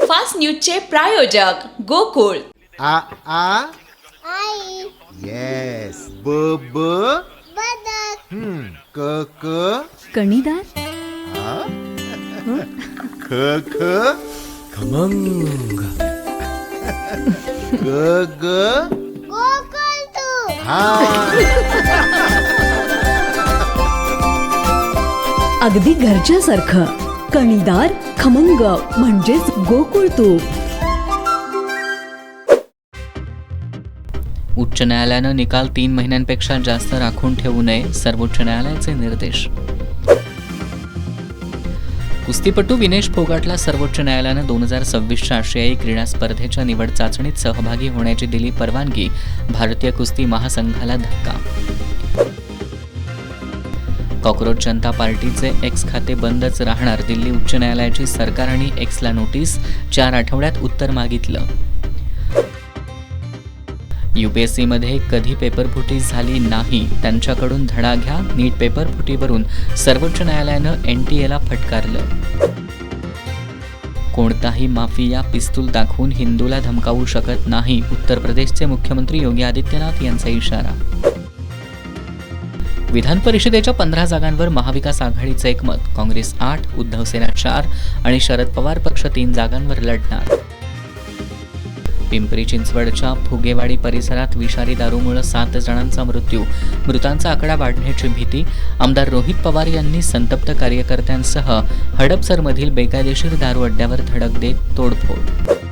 Fast न्यूजचे प्रायोजक गोकुळ. आ आ आई yes ब ब बदक क क कणीदार, ख ख खमंग. ग ग गोकुळ तू हा अगदी घरच्यासारखं. कणीदार, खमंग म्हणजेच गोकुळ तूप. उच्च न्यायालयानं निकाल 3 महिन्यांपेक्षा जास्त राखून ठेवू नये, सर्वोच्च न्यायालयाचे निर्देश. कुस्तीपटू विनेश फोगाटला सर्वोच्च न्यायालयानं 2026च्या आशियाई क्रीडा स्पर्धेच्या निवड चाचणीत सहभागी होण्याची दिली परवानगी. भारतीय कुस्ती महासंघाला धक्का. कॉक्रोच जनता पार्टीचे एक्स खाते बंदच राहणार, दिल्ली उच्च न्यायालयाची सरकार आणि एक्सला नोटीस. 4 आठवड्यात उत्तर मागितलं. UPSCमध्ये कधी पेपरफुटी झाली नाही, त्यांच्याकडून धडा घ्या. नीट पेपरफुटीवरून सर्वोच्च न्यायालयानं NTA ला फटकारलं. कोणताही माफिया पिस्तूल दाखवून हिंदूला धमकावू शकत नाही, उत्तर प्रदेशचे मुख्यमंत्री योगी आदित्यनाथ यांचा इशारा. विधान परिषदेच्या 15 जागांवर महाविकास आघाडीचं एकमत. काँग्रेस 8, उद्धव सेना 4 आणि शरद पवार पक्ष 3 जागांवर लढणार. पिंपरी चिंचवडच्या फुगेवाडी परिसरात विषारी दारूमुळे 7 जणांचा मृत्यू, मृतांचा आकडा वाढण्याची भीती. आमदार रोहित पवार यांनी संतप्त कार्यकर्त्यांसह हडपसरमधील बेकायदेशीर दारू अड्ड्यावर धडक देत तोडफोड.